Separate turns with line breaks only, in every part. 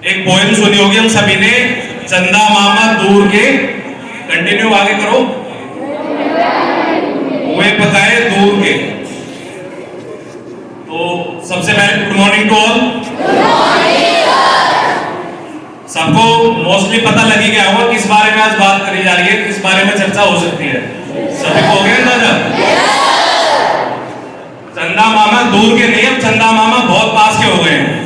एक पोएम सुनी होगी हम सभी ने, चंदा मामा दूर के, कंटिन्यू आगे करो, हुए पकाए दूर के। तो सबसे पहले गुड मॉर्निंग टू ऑल। सबको मोस्टली पता लगी गया होगा किस बारे में आज बात करी जा रही है, किस बारे में चर्चा हो सकती है। सभी को हो गया अंदाजा? चंदा मामा दूर के नहीं, अब चंदा मामा बहुत पास के हो गए हैं।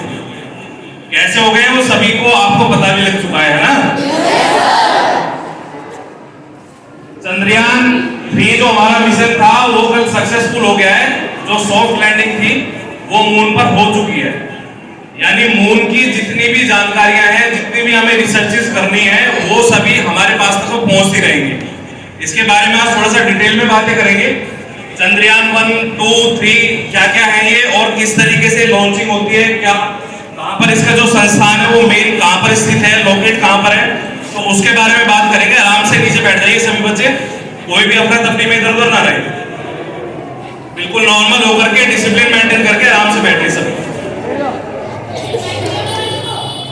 कैसे हो गए हैं वो सभी को आपको पता भी लग चुका है ना। चंद्रयान 3 जो हमारा मिशन था वो कल सक्सेसफुल हो गया है। जो सॉफ्ट लैंडिंग थी वो मून पर हो चुकी है। यानी मून की जितनी भी जानकारियां हैं, जितनी भी हमें रिसर्चेस करनी है, वो सभी हमारे पास तक पहुंचती रहेंगी। इसके बारे में आज थोड़ा सा डिटेल में बातें करेंगे। चंद्रयान 1, 2, 3 क्या क्या है ये और किस तरीके से लॉन्चिंग होती है, क्या कहां पर इसका जो संस्थान है वो मेन कहां पर स्थित है, लोकेट कहां पर है, तो उसके बारे में बात करेंगे। आराम से नीचे बैठ जाइए सभी बच्चे, कोई भी अफरा तफरी में इधर उधर ना रहे, बिल्कुल नॉर्मल होकर के डिसिप्लिन मेंटेन करके आराम से बैठे सभी।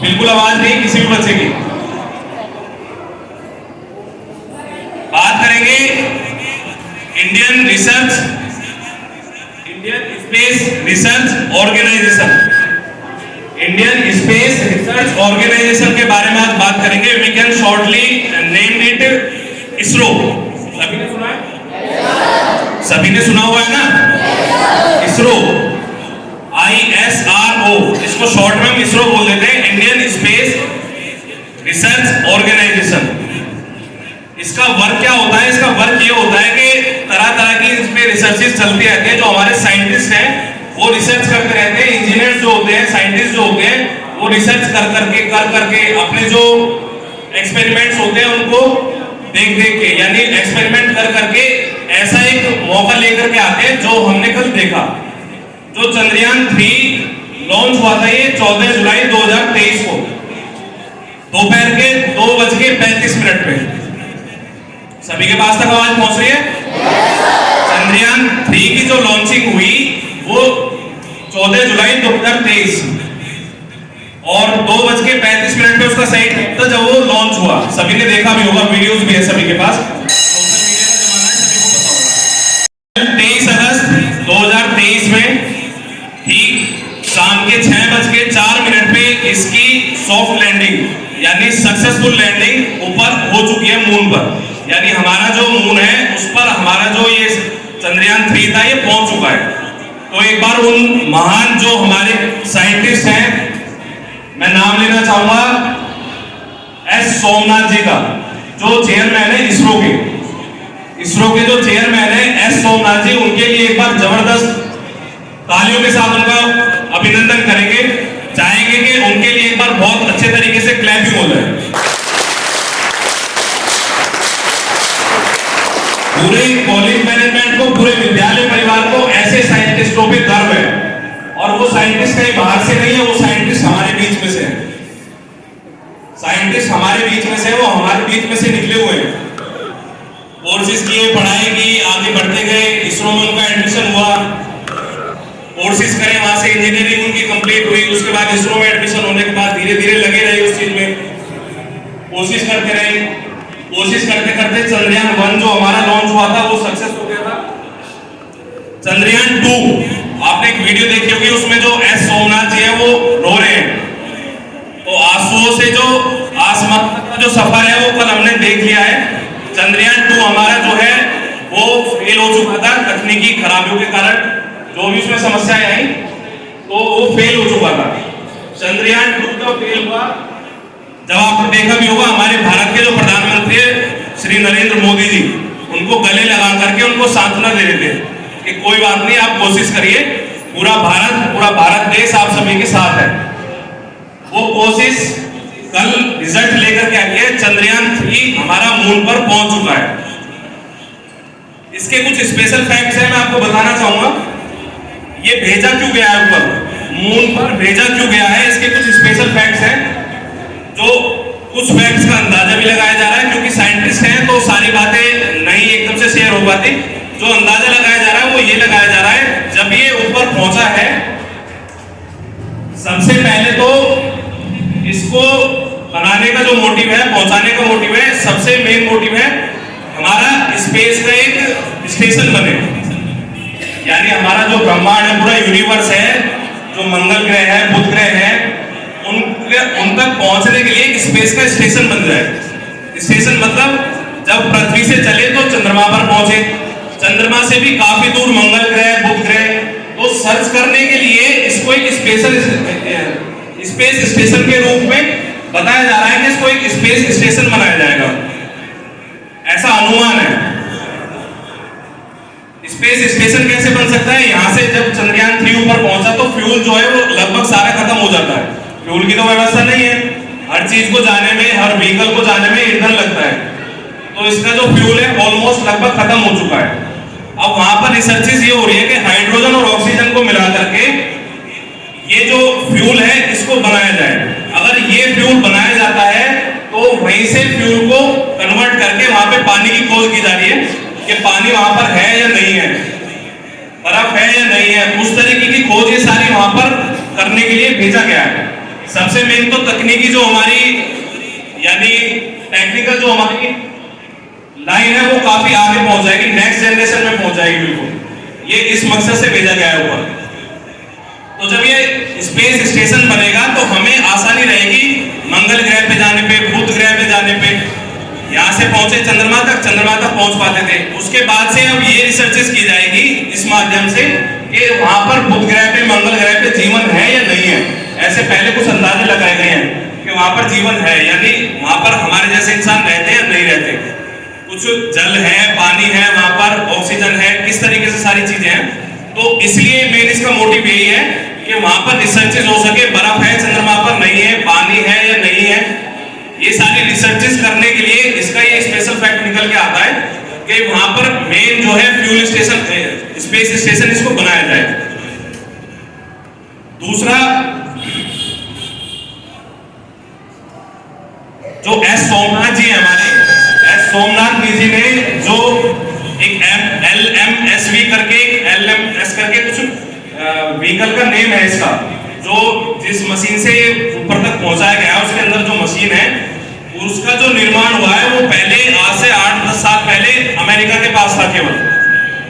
बिल्कुल आवाज नहीं किसी भी बच्चे की। बात करेंगे Indian space research organisation. Indian space research organisation के बारे में आज बात करेंगे। We can shortly name it ISRO. सभी ने सुना है? सभी ने सुना हुआ है ना? इसरो, ISRO, इसको शॉर्ट में हम इसरो बोल देते हैं, इंडियन स्पेस रिसर्च ऑर्गेनाइजेशन। इसका वर्क क्या होता है? इसका वर्क ये होता है कि तरह तरह की इसमें रिसर्चेस चलती रहती है। जो हमारे साइंटिस्ट हैं वो रिसर्च करते रहते हैं, इंजीनियर्स जो होते हैं, साइंटिस्ट जो होते हैं, वो रिसर्च कर करके अपने जो एक्सपेरिमेंट्स होते हैं उनको देख के, यानी एक्सपेरिमेंट कर करके ऐसा एक मौका लेकर के आते हैं जो हमने कल देखा। जो चंद्रयान 3 लॉन्च हुआ था ये 14 जुलाई 2023 को दोपहर के 2:35 पे। सभी के पास तक आवाज पहुंच रही है? चंद्रयान 3 की जो लॉन्चिंग हुई वो 14 जुलाई 2023 और 2:35 पे उसका सही टाइम था जब वो लॉन्च हुआ। सभी ने देखा भी होगा, वीडियोस भी है सभी के पास, सोशल मीडिया का जमाना है, सभी को पता होगा। 23 अगस्त 2023 में ठीक शाम के 6:04 पे इसकी सॉफ्ट लैंडिंग यानी सक्सेसफुल लैंडिंग ऊपर हो चुकी है मून पर। यानी हमारा जो मून है उस पर हमारा जो ये चंद्रयान 3 था ये पहुंच चुका है। तो एक बार उन महान जो हमारे साइंटिस्ट हैं, मैं नाम लेना चाहूंगा एस सोमनाथ जी का, जो चेयरमैन है इसरो के जो चेयरमैन है एस सोमनाथ जी, उनके लिए एक बार जबरदस्त तालियों के साथ उनका अभिनंदन करेंगे। चाहेंगे कि उनके लिए एक बार बहुत अच्छे तरीके से क्लैपिंग हो जाए। पूरे कॉलेज मैनेजमेंट को, पूरे विद्यालय परिवार को ऐसे साइंटिस्टों पे गर्व है। और वो साइंटिस्ट कहीं बाहर से नहीं है, वो साइंटिस्ट हमारे बीच में से है। साइंटिस्ट हमारे बीच में से, वो हमारे बीच में से निकले हुए हैं। कोर्सेज किए, पढ़ाई की, आगे बढ़ते गए, इसरो में उनका एडमिशन हुआ, कोर्सेज करे, वहां से इंजीनियरिंग उनकी कंप्लीट हुई, उसके बाद इसरो में एडमिशन होने के बाद धीरे धीरे लगे रहे उस चीज में, कोशिश करते रहे। कोशिश करते करते चंद्रयान 1 जो हमारा लॉन्च हुआ था वो सक्सेस हो गया था। चंद्रयान 2 आपने एक वीडियो देखी होगी, उसमें जो एस सोमनाथ जी है वो रो रहे हैं। तो आंसुओं से जो आसमान का जो सफर है वो कल हमने देख लिया है। चंद्रयान 2 हमारा जो है वो फेल हो चुका था तकनीकी खराबियों के कारण, जो भी उसमें समस्याएं आई तो वो फेल हो चुका था। चंद्रयान 2 का फेल हुआ जब आपने देखा भी होगा, हमारे भारत के जो प्रधानमंत्री श्री नरेंद्र मोदी जी उनको गले लगा करके उनको सांत्वना दे रहे थे कि कोई बात नहीं, आप कोशिश करिए, पूरा भारत देश आप सभी के साथ है। वो कोशिश कल रिजल्ट लेकर के आई है। चंद्रयान 3 हमारा मून पर पहुंच चुका है। इसके कुछ स्पेशल फैक्ट्स हैं, मैं आपको बताना चाहूंगा। ये भेजा क्यों गया है ऊपर, मून पर भेजा क्यों गया है, इसके कुछ स्पेशल फैक्ट्स हैं। जो कुछ फैक्ट्स का अंदाजा भी लगाया जा रहा है, क्योंकि साइंटिस्ट हैं तो सारी बातें नहीं एकदम से शेयर हो पाती। जो अंदाजा लगाया जा रहा है वो ये लगाया जा रहा है, जब ये ऊपर पहुंचा है सबसे पहले तो इसको इसको बनाने का जो मोटिव है, पहुंचाने का मोटिव है, सबसे मेन मोटिव है हमारा स्पेस का एक स्टेशन बने। यानी हमारा जो ब्रह्मांड है, पूरा यूनिवर्स है, जो मंगल ग्रह है, बुध ग्रह है, उन तक पहुंचने के लिए एक स्पेस का स्टेशन बन जाए। स्टेशन मतलब जब पृथ्वी से चले तो चंद्रमा पर पहुंचे, चंद्रमा से भी काफी दूर मंगल ग्रह, बुध ग्रह, तो सर्च करने के लिए इसको एक स्पेस स्टेशन के रूप में बताया जा रहा है कि इसको एक स्पेस स्टेशन बनाया जाएगा, ऐसा अनुमान है। स्पेस स्टेशन कैसे बन सकता है? यहां से जब चंद्रयान 3 ऊपर पहुंचा तो फ्यूल जो है वो लगभग सारा खत्म हो जाता है। फ्यूल की तो व्यवस्था नहीं है, हर चीज को जाने में, हर व्हीकल को जाने में ईंधन लगता है, तो इसका जो फ्यूल है ऑलमोस्ट लगभग खत्म हो चुका है। अब वहां पर रिसर्चेस ये हो रही है कि हाइड्रोजन और ऑक्सीजन को मिला करके ये जो फ्यूल है इसको बनाया जाए। अगर ये फ्यूल बनाया जाता है तो वहीं से फ्यूल को कन्वर्ट करके वहां पे पानी की खोज की जा रही है कि पानी वहां पर है या नहीं है, बर्फ है या नहीं है, उस तरीके की खोज ये सारी वहां पर करने के लिए भेजा गया है। सबसे मेन तो तकनीकी जो हमारी यानी टेक्निकल जो हमारी लाइन है वो काफी आगे पहुंच जाएगी, नेक्स्ट जनरेशन में पहुंच जाएगी बिल्कुल। ये इस मकसद से भेजा गया है ऊपर। तो जब ये स्पेस स्टेशन बनेगा तो हमें आसानी रहेगी मंगल ग्रह पे जाने पे, बुध ग्रह पे जाने पे। यहां से पहुंचे चंद्रमा तक पहुंच पाते थे। उसके बाद से अब ये रिसर्चेस की जाएगी इस माध्यम से कि वहां पर बुध ग्रह पे, मंगल ग्रह पे जीवन है या नहीं है। ऐसे पहले कुछ अंदाजे लगाए गए हैं कि वहां पर जीवन है, यानी वहां पर हमारे जैसे इंसान रहते हैं या नहीं रहते, कुछ जल है, पानी है, वहां पर ऑक्सीजन है, किस तरीके से सारी चीजें हैं। तो इसलिए मेन इसका मोटिव यही है कि वहां पर रिसर्चेस हो सके, बर्फ है चंद्रमा पर नहीं है, पानी है या नहीं है, ये सारी रिसर्चेस करने के लिए इसका ये स्पेशल फैक्ट निकल के आता है कि वहां पर मेन जो है फ्यूल स्टेशन, स्पेस स्टेशन इसको बनाया जाए। दूसरा जो एस सोमनाथ जी है हमारे, एस सोमनाथ जी ने जो एक LMSV करके, LMS करके कुछ व्हीकल का नेम है इसका, जो जिस मशीन से ऊपर तक पहुंचाया गया है, उसके अंदर जो मशीन है उसका जो निर्माण हुआ है वो पहले आज से 8-10 साल पहले अमेरिका के पास था केवल,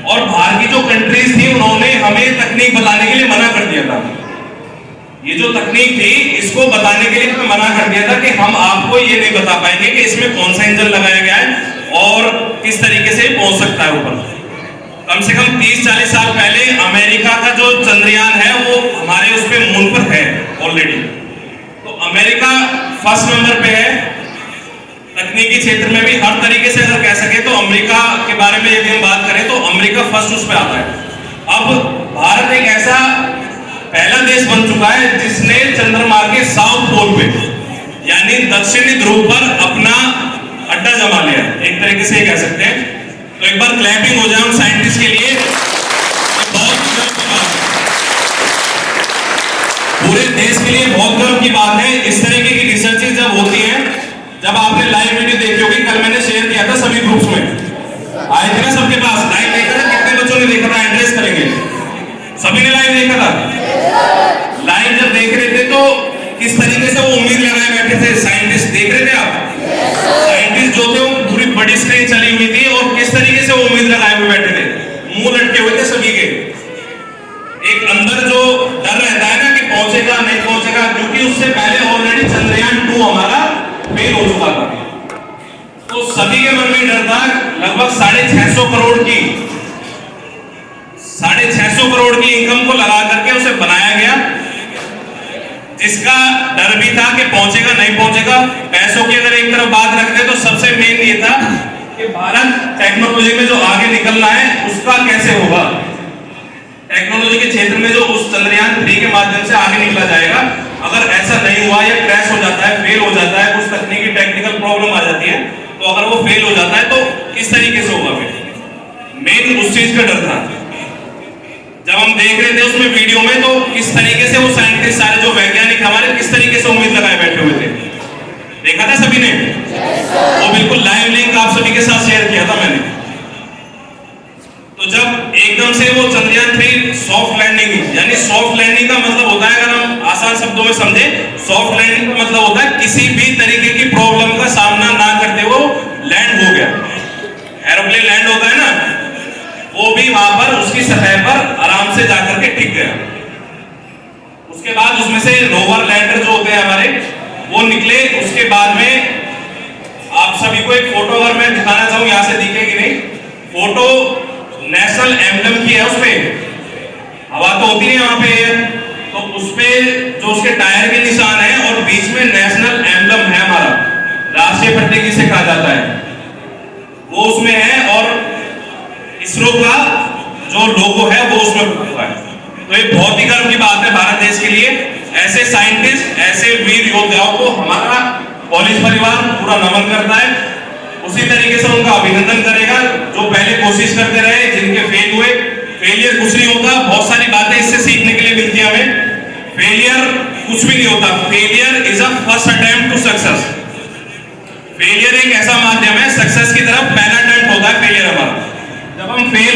और बाहर की जो कंट्रीज थी उन्होंने हमें तकनीक बताने के लिए मना कर दिया था। ये जो तकनीक थी इसको बताने के लिए हमें मना कर दिया था कि हम आपको ये नहीं बता पाएंगे कि इसमें कौन सा इंजन लगाया गया है और किस तरीके से पहुंच सकता है ऊपर। कम से कम 30-40 साल पहले अमेरिका का जो चंद्रयान है वो हमारे उस पे मून पर है ऑलरेडी। तो अमेरिका फर्स्ट नंबर पे है तकनीकी क्षेत्र में भी, हर तरीके से अगर कह सके तो अमेरिका के बारे में यदि हम बात करें तो अमेरिका फर्स्ट उस पे आता है। अब भारत एक ऐसा पहला देश बन चुका है जिसने चंद्रमा के साउथ पोल पे यानी दक्षिणी ध्रुव पर अपना अड्डा जमा लिया, एक तरीके से कह सकते हैं। तो एक बार क्लैपिंग हो जाए उन साइंटिस्ट के लिए, बहुत गर्व की बात है, पूरे देश के लिए बहुत गर्व की बात है। इस तरीके की रिसर्चेस जब होती हैं, जब आपने लाइव वीडियो देखी होगी, कल मैंने शेयर किया था सभी ग्रुप्स में, आए थे ना सबके पास, लाइव देखा था, कितने बच्चों ने देखा था? एड्रेस करेंगे, सभी ने लाइव देखा था। लाइव जब देख रहे थे तो किस तरीके से वो उम्मीद लगाए बैठे थे, साइंटिस्ट देख रहे थे आप? साइंटिस्ट जो थे वो पूरी बड़ी स्क्रीन चली हुई थी और किस तरीके से वो उम्मीद लगाए हुए बैठे थे, मुंह लटके हुए थे सभी के। एक अंदर जो डर रहता है ना कि पहुंचेगा नहीं पहुंचेगा, क्योंकि उससे पहले ऑलरेडी चंद्रयान 2 हमारा फेल हो चुका था, तो सभी के मन में डर था। लगभग 650 करोड़ की 650 करोड़ की इनकम को लगा करके उसे बनाया गया, जिसका डर भी था कि पहुंचेगा नहीं पहुंचेगा। पैसों की अगर एक तरफ बात रखते तो सबसे मेन ये था कि भारत टेक्नोलॉजी में जो आगे निकलना है उसका कैसे होगा, टेक्नोलॉजी के क्षेत्र में जो उस चंद्रयान 3 के माध्यम से आगे निकला जाएगा। अगर ऐसा नहीं हुआ या क्रैश हो जाता है, फेल हो जाता है, कुछ तकनीकी टेक्निकल प्रॉब्लम आ जाती है, तो अगर वो फेल हो जाता है तो किस तरीके से होगा, फिर मेन उस चीज का डर था। जब हम देख रहे थे उसमें वीडियो में तो किस तरीके से वो साइंटिस्ट सारे जो वैज्ञानिक हमारे किस तरीके से उम्मीद लगाए बैठे हुए थे, देखा था सभी ने? वो बिल्कुल लाइव लिंक आप सभी के साथ शेयर किया था मैंने। तो जब एकदम से वो चंद्रयान 3 सॉफ्ट लैंडिंग, यानी सॉफ्ट लैंडिंग का मतलब होता है, अगर हम आसान शब्दों में समझे, सॉफ्ट लैंडिंग का मतलब होता है किसी भी तरीके की प्रॉब्लम का सामना ना करते वो लैंड हो गया। एरोप्लेन लैंड होता है ना, वो भी वहां पर उसकी सतह पर आराम से जाकर के टिक गया। उसके बाद उसमें से रोवर लैंडर जो होते हैं हमारे, वो निकले। उसके बाद में आप सभी को एक फोटो अगर मैं दिखाना चाहूं, यहां से दिखेगी नहीं फोटो, नेशनल एम्बलम की है। उसमें हवा तो होती है वहां पे, तो उसपे जो उसके टायर के निशान है और बीच में नेशनल एम्बलम है हमारा, राष्ट्रीय प्रतीक जिसे कहा जाता है, वो उसमें है। और इसरो का जो लोगो है वो उसमें हुआ है। तो ये बहुत ही गर्व की बात है भारत देश के लिए। ऐसे साइंटिस्ट, ऐसे वीर योद्धाओं को हमारा कॉलेज परिवार पूरा नमन करता है। उसी तरीके से उनका अभिनंदन करेगा जो पहले कोशिश करते रहे, जिनके फेल हुए। फेलियर कुछ नहीं होता, बहुत सारी बातें इससे सीखने के लिए मिलती है हमें। फेलियर कुछ भी नहीं होता, failure is a first attempt to success. Failure एक ऐसा माध्यम है सक्सेस की तरफ, पहला अटेम्प्ट होता है फेलियर हमारा। जब हम फेल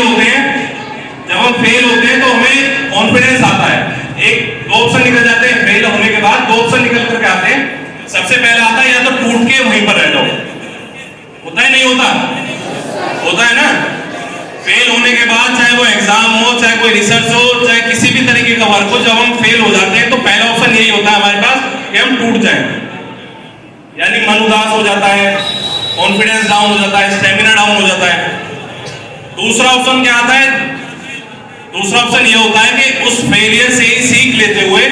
होते हैं तो हमें कॉन्फिडेंस आता है। एक दो ऑप्शन निकल जाते हैं, फेल होने के बाद दो ऑप्शन निकल करके आते हैं। सबसे पहला आता है या तो टूट के वहीं पर रह जाओ, होता है नहीं होता, होता है ना। फेल होने के बाद चाहे वो एग्जाम हो, चाहे कोई रिसर्च हो, चाहे किसी भी तरीके का वर्क हो, जब हम फेल हो जाते हैं तो पहला ऑप्शन यही होता है हमारे पास कि हम टूट जाएं, यानी मन उदास हो जाता है, कॉन्फिडेंस डाउन हो जाता है, स्टेमिना डाउन हो जाता है। दूसरा ऑप्शन क्या आता है? दूसरा ऑप्शन ये होता है कि उस फेलियर से ही सीख लेते हुए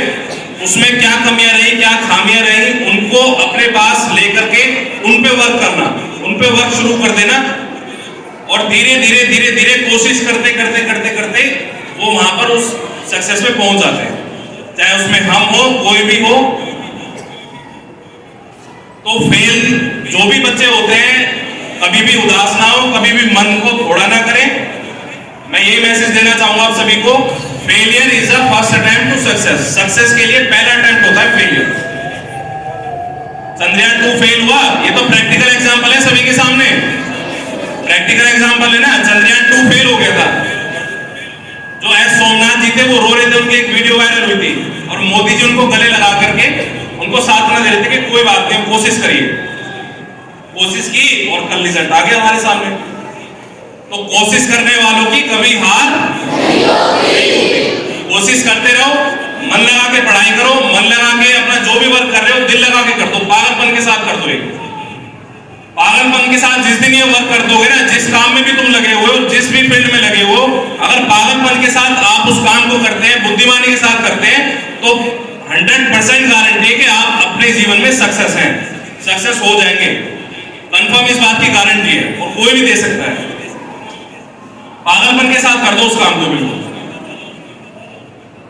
उसमें क्या कमियां रही, क्या खामियां रही, उनको अपने पास लेकर के उन पे वर्क करना, उन पे वर्क शुरू कर देना। और धीरे धीरे कोशिश करते करते वो वहां पर उस सक्सेस में पहुंच जाते हैं, चाहे उसमें हम हो, कोई भी हो। तो फेल जो भी बच्चे होते हैं, कभी भी उदास ना हो, कभी भी मन को थोड़ा ना करें। मैं यही मैसेज देना चाहूंगा आप सभी को, failure is a first attempt to success. Success के लिए पहला अटेम्प्ट होता है फेलियर। चंद्रयान 2 फेल हुआ, ये तो प्रैक्टिकल एग्जांपल है सभी के सामने, प्रैक्टिकल एग्जांपल है ना। चंद्रयान 2 फेल हो गया था। जो एस सोमनाथ जी थे वो रो रहे थे, उनकी एक वीडियो वायरल हुई थी और मोदी जी उनको गले लगा करके उनको सांत्वना दे रहे थे कि कोई बात नहीं, कोशिश करिए। कोशिश की और कल रिजल्ट आ गया हमारे सामने। तो कोशिश करने वालों की कभी हार नहीं होती। कोशिश करते रहो, मन लगा के पढ़ाई करो, मन लगा के अपना जो भी वर्क कर रहे हो दिल लगा के कर दो, पागलपन के साथ कर दो। पागलपन के साथ जिस दिन ये वर्क कर दोगे ना, जिस काम में भी तुम लगे हुए हो, जिस भी फील्ड में लगे हो, अगर पागलपन के साथ आप उस काम को करते हैं, बुद्धिमानी के साथ करते हैं, तो 100% गारंटी है कि आप अपने जीवन में सक्सेस हैं, सक्सेस हो जाएंगे। कंफर्म इस बात की गारंटी है और कोई भी दे सकता है। पागलपन के साथ कर दो उस काम को बिल्कुल।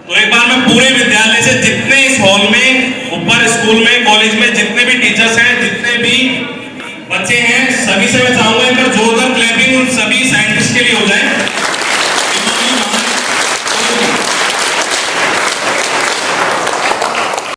तो एक बार मैं पूरे विद्यालय से, जितने इस हॉल में, ऊपर स्कूल में, कॉलेज में जितने भी टीचर्स हैं, जितने भी बच्चे हैं, सभी से मैं चाहूंगा एक बार जोरदार क्लैपिंग उन सभी साइंटिस्ट के लिए हो जाए।